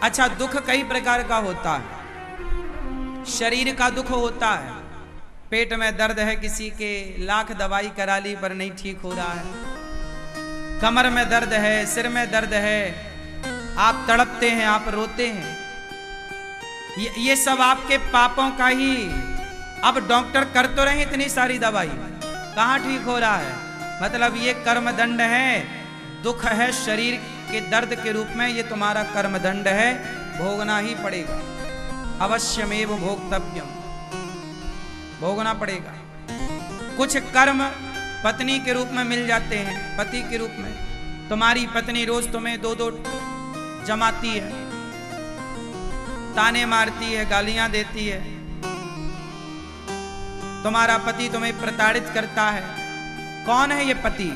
अच्छा, दुख कई प्रकार का होता है। शरीर का दुख होता है, पेट में दर्द है किसी के, लाख दवाई करा ली पर नहीं ठीक हो रहा है। कमर में दर्द है, सिर में दर्द है, आप तड़पते हैं, आप रोते हैं। ये सब आपके पापों का ही। अब डॉक्टर कर तो रहे इतनी सारी दवाई, कहाँ ठीक हो रहा है। मतलब ये कर्म दंड है, दुख है शरीर के दर्द के रूप में, ये तुम्हारा कर्म दंड है, भोगना ही पड़ेगा। अवश्यमेव भोक्तव्यम, भोगना पड़ेगा। कुछ कर्म पत्नी के रूप में मिल जाते हैं, पति के रूप में। तुम्हारी पत्नी रोज तुम्हें दो दो जमाती है, ताने मारती है, गालियां देती है। तुम्हारा पति तुम्हें प्रताड़ित करता है। कौन है ये पति?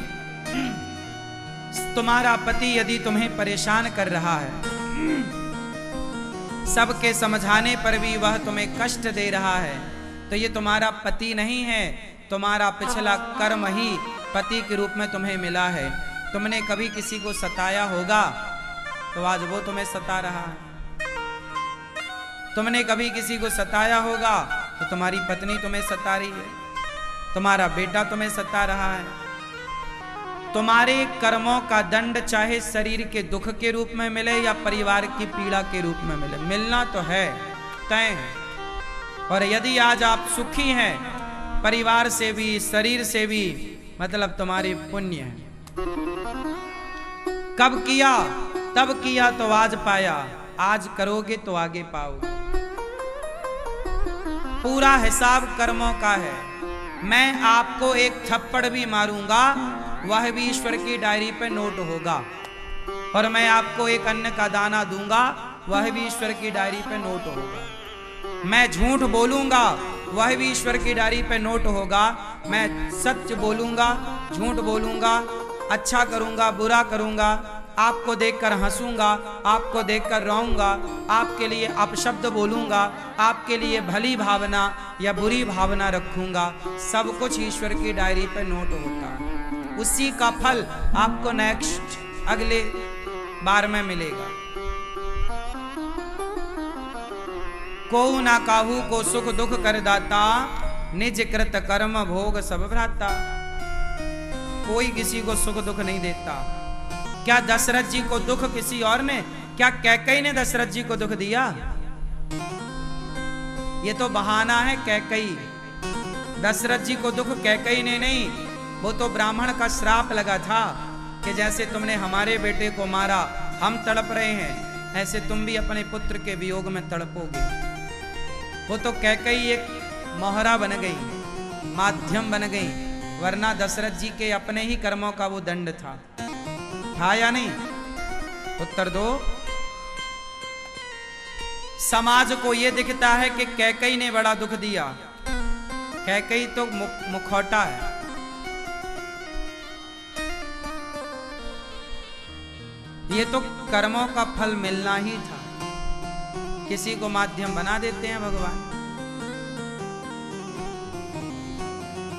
तुम्हारा पति यदि तुम्हें परेशान कर रहा है, सबके समझाने पर भी वह तुम्हें कष्ट दे रहा है, तो ये तुम्हारा पति नहीं है, तुम्हारा पिछला कर्म ही पति के रूप में तुम्हें मिला है। तुमने कभी किसी को सताया होगा तो आज वो तुम्हें सता रहा है। तुमने कभी किसी को सताया होगा तो तुम्हारी पत्नी तुम्हें सता रही है, तुम्हारा बेटा तुम्हें सता रहा है। तुम्हारे कर्मों का दंड चाहे शरीर के दुख के रूप में मिले या परिवार की पीड़ा के रूप में मिले, मिलना तो है, तय है। और यदि आज आप सुखी हैं परिवार से भी शरीर से भी, मतलब तुम्हारे पुण्य है। कब किया? तब किया तो आज पाया, आज करोगे तो आगे पाओगे। पूरा हिसाब कर्मों का है। मैं आपको एक थप्पड़ भी मारूंगा, वह भी ईश्वर की डायरी पे नोट होगा। और मैं आपको एक अन्न का दाना दूंगा, वह भी ईश्वर की डायरी पे नोट होगा। मैं झूठ बोलूंगा, वह भी ईश्वर की डायरी पे नोट होगा। मैं सच बोलूंगा, झूठ बोलूंगा, अच्छा करूंगा, बुरा करूंगा, आपको देखकर हंसूंगा, आपको देखकर रोऊंगा, आपके लिए अपशब्द बोलूंगा, आपके लिए भली भावना या बुरी भावना रखूंगा। सब कुछ ईश्वर की डायरी पे नोट होता है। उसी का फल आपको नेक्स्ट अगले बार में मिलेगा। को ना काहू को सुख दुख कर दाता, निज कृत कर्म भोग सब भ्राता। कोई किसी को सुख दुख नहीं देता। क्या दशरथ जी को दुख किसी और ने? क्या कैकेयी ने दशरथ जी को दुख दिया? ये तो बहाना है कैकेयी। दशरथ जी को दुख कैकेयी ने नहीं, वो तो ब्राह्मण का श्राप लगा था कि जैसे तुमने हमारे बेटे को मारा, हम तड़प रहे हैं, ऐसे तुम भी अपने पुत्र के वियोग में तड़पोगे। वो तो कैकेयी एक मोहरा बन गई, माध्यम बन गई, वरना दशरथ जी के अपने ही कर्मों का वो दंड था या नहीं? उत्तर दो। समाज को ये दिखता है कि कैकेयी ने बड़ा दुख दिया। कैकेयी तो मुखौटा है। ये तो कर्मों का फल मिलना ही था, किसी को माध्यम बना देते हैं भगवान।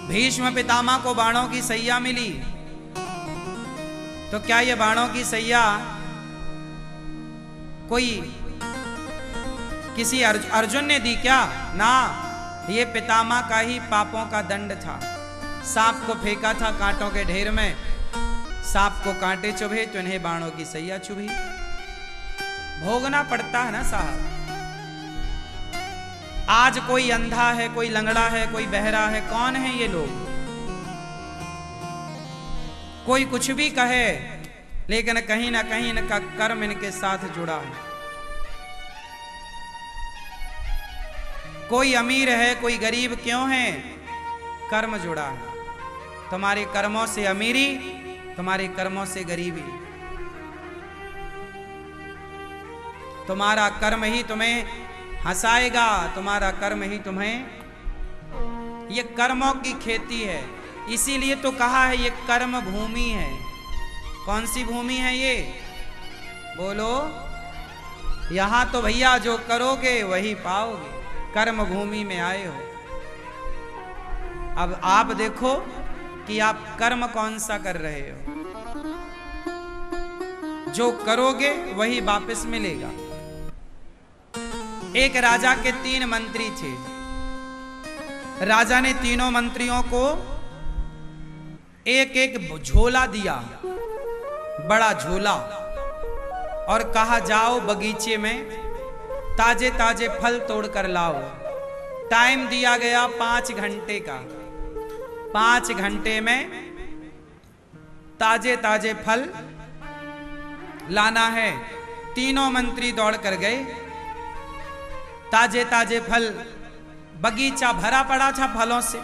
भीष्म पितामह को बाणों की सैया मिली, तो क्या ये बाणों की सैया कोई किसी अर्जुन ने दी क्या? ना, ये पितामह का ही पापों का दंड था। सांप को फेंका था कांटों के ढेर में, सांप को कांटे चुभे तो इन्हें बाणों की सैया चुभी। भोगना पड़ता है ना साहब। आज कोई अंधा है, कोई लंगड़ा है, कोई बहरा है, कौन है ये लोग? कोई कुछ भी कहे, लेकिन कहीं ना कहीं इनका कर्म इनके साथ जुड़ा है। कोई अमीर है, कोई गरीब क्यों है? कर्म जुड़ा है। तुम्हारे कर्मों से अमीरी, तुम्हारे कर्मों से गरीबी। तुम्हारा कर्म ही तुम्हें हंसाएगा, तुम्हारा कर्म ही तुम्हें। ये कर्मों की खेती है, इसीलिए तो कहा है ये कर्म भूमि है। कौन सी भूमि है ये? बोलो। यहां तो भैया जो करोगे वही पाओगे। कर्म भूमि में आए हो। अब आप देखो कि आप कर्म कौन सा कर रहे हो। जो करोगे वही वापस मिलेगा। एक राजा के 3 मंत्री थे। राजा ने तीनों मंत्रियों को एक एक झोला दिया, बड़ा झोला, और कहा जाओ बगीचे में ताजे ताजे फल तोड़ कर लाओ। टाइम दिया गया 5 घंटे का। 5 घंटे में ताजे ताजे फल लाना है। तीनों मंत्री दौड़ कर गए। ताजे ताजे फल, बगीचा भरा पड़ा था फलों से।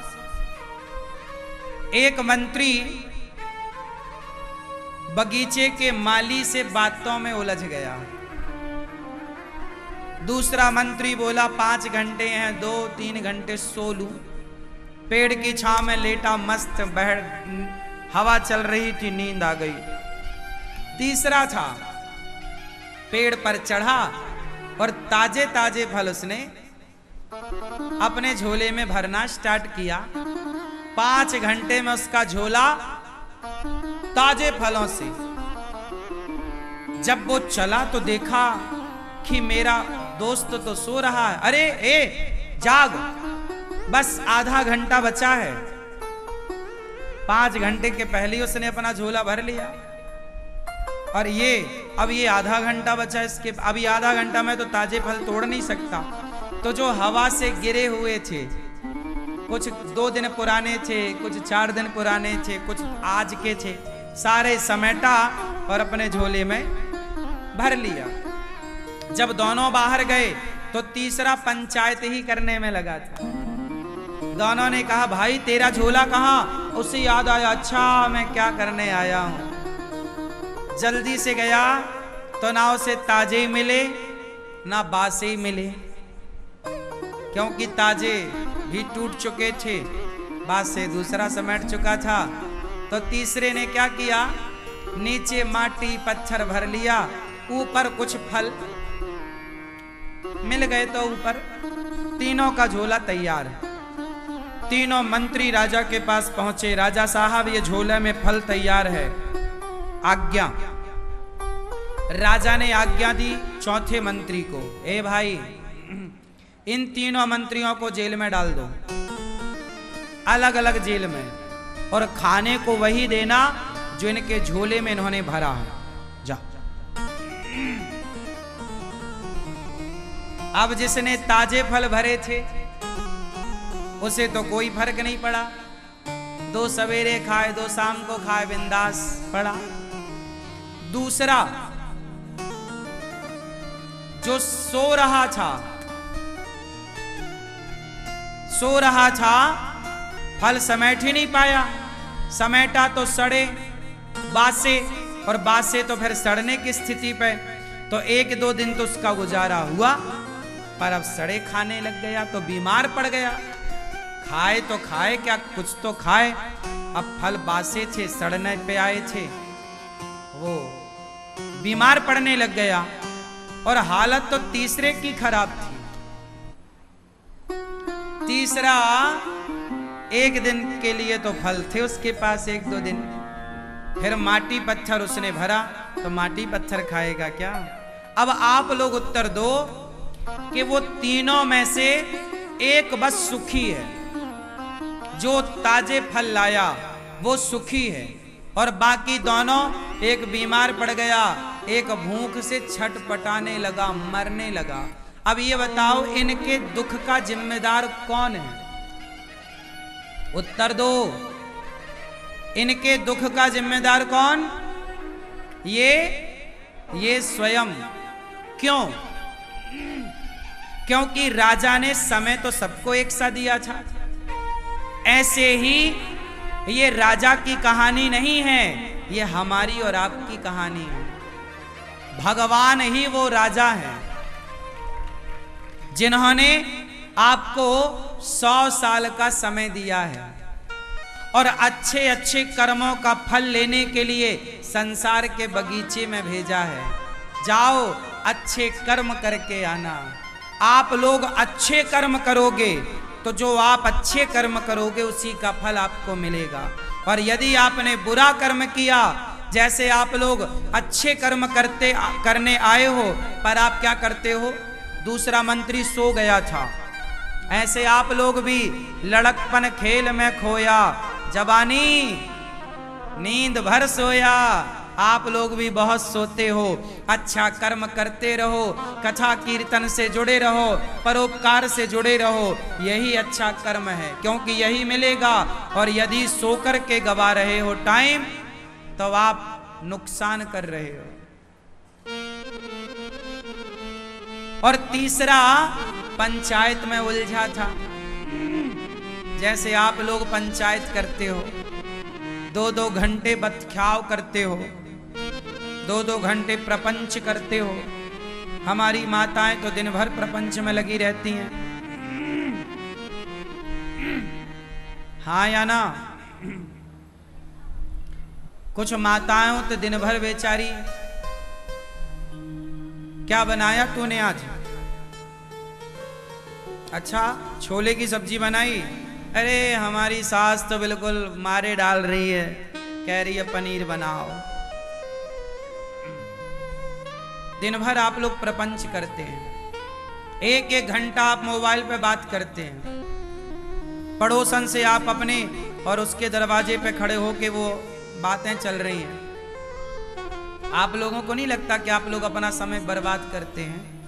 एक मंत्री बगीचे के माली से बातों में उलझ गया। दूसरा मंत्री बोला 5 घंटे हैं, 2-3 घंटे सो लूं। पेड़ की छांव में लेटा, मस्त हवा चल रही थी, नींद आ गई। तीसरा था, पेड़ पर चढ़ा और ताजे ताजे फल उसने अपने झोले में भरना स्टार्ट किया। 5 घंटे में उसका झोला ताजे फलों से। जब वो चला तो देखा कि मेरा दोस्त तो सो रहा है। अरे जाग, बस आधा घंटा बचा है। 5 घंटे के पहले ही उसने अपना झोला भर लिया, और अब ये आधा घंटा बचा। इसके अभी आधा घंटा में तो ताजे फल तोड़ नहीं सकता। तो जो हवा से गिरे हुए थे, कुछ 2 दिन पुराने थे, कुछ 4 दिन पुराने थे, कुछ आज के थे, सारे समेटा और अपने झोले में भर लिया। जब दोनों बाहर गए तो तीसरा पंचायत ही करने में लगा था। दोनों ने कहा, भाई तेरा झोला कहाँ? उससे याद आया, अच्छा मैं क्या करने आया हूं। जल्दी से गया तो ना उसे ताजे ही मिले ना बासे ही मिले, क्योंकि ताजे भी टूट चुके थे, बासे दूसरा समेट चुका था। तो तीसरे ने क्या किया, नीचे माटी पत्थर भर लिया, ऊपर कुछ फल मिल गए तो ऊपर। तीनों का झोला तैयार। तीनों मंत्री राजा के पास पहुंचे। राजा साहब, ये झोले में फल तैयार है, आज्ञा। राजा ने आज्ञा दी चौथे मंत्री को, ए भाई इन तीनों मंत्रियों को जेल में डाल दो, अलग अलग जेल में, और खाने को वही देना जो इनके झोले में इन्होंने भरा है। जा। अब जिसने ताजे फल भरे थे उसे तो कोई फर्क नहीं पड़ा। 2 सवेरे खाए, 2 शाम को खाए, बिंदास पड़ा। दूसरा जो सो रहा था, फल समेट ही नहीं पाया। समेटा तो सड़े, बासे, और बासे तो फिर सड़ने की स्थिति पे। तो 1-2 दिन तो उसका गुजारा हुआ, पर अब सड़े खाने लग गया तो बीमार पड़ गया। खाए तो खाए क्या, कुछ तो खाए। अब फल बासे थे, सड़ने पे आए थे, वो बीमार पड़ने लग गया। और हालत तो तीसरे की खराब थी। तीसरा 1 दिन के लिए तो फल थे उसके पास, 1-2 दिन, फिर माटी पत्थर उसने भरा, तो माटी पत्थर खाएगा क्या? अब आप लोग उत्तर दो कि वो तीनों में से एक बस सुखी है, जो ताजे फल लाया वो सुखी है, और बाकी दोनों, एक बीमार पड़ गया, एक भूख से छटपटाने लगा, मरने लगा। अब ये बताओ इनके दुख का जिम्मेदार कौन है? उत्तर दो, इनके दुख का जिम्मेदार कौन? ये स्वयं। क्यों? क्योंकि राजा ने समय तो सबको एक सा दिया था। ऐसे ही ये राजा की कहानी नहीं है, ये हमारी और आपकी कहानी है। भगवान ही वो राजा है जिन्होंने आपको 100 साल का समय दिया है और अच्छे अच्छे कर्मों का फल लेने के लिए संसार के बगीचे में भेजा है। जाओ अच्छे कर्म करके आना। आप लोग अच्छे कर्म करोगे तो जो आप अच्छे कर्म करोगे उसी का फल आपको मिलेगा। और यदि आपने बुरा कर्म किया, जैसे आप लोग अच्छे कर्म करने आए हो पर आप क्या करते हो, दूसरा मंत्री सो गया था। ऐसे आप लोग भी लड़कपन खेल में खोया, जवानी नींद भर सोया। आप लोग भी बहुत सोते हो। अच्छा कर्म करते रहो, कथा कीर्तन से जुड़े रहो, परोपकार से जुड़े रहो, यही अच्छा कर्म है, क्योंकि यही मिलेगा। और यदि सोकर के गवा रहे हो टाइम, तो आप नुकसान कर रहे हो। और तीसरा पंचायत में उलझा था। जैसे आप लोग पंचायत करते हो, 2-2 घंटे बतख्याव करते हो, 2-2 घंटे प्रपंच करते हो। हमारी माताएं तो दिन भर प्रपंच में लगी रहती हैं, हाँ या ना? कुछ माताएं तो दिन भर बेचारी, क्या बनाया तूने आज? अच्छा, छोले की सब्जी बनाई। अरे हमारी सास तो बिल्कुल मारे डाल रही है, कह रही है पनीर बनाओ। दिन भर आप लोग प्रपंच करते हैं, 1-1 घंटा आप मोबाइल पे बात करते हैं। पड़ोसन से आप अपने और उसके दरवाजे पे खड़े होके वो बातें चल रही हैं। आप लोगों को नहीं लगता कि आप लोग अपना समय बर्बाद करते हैं?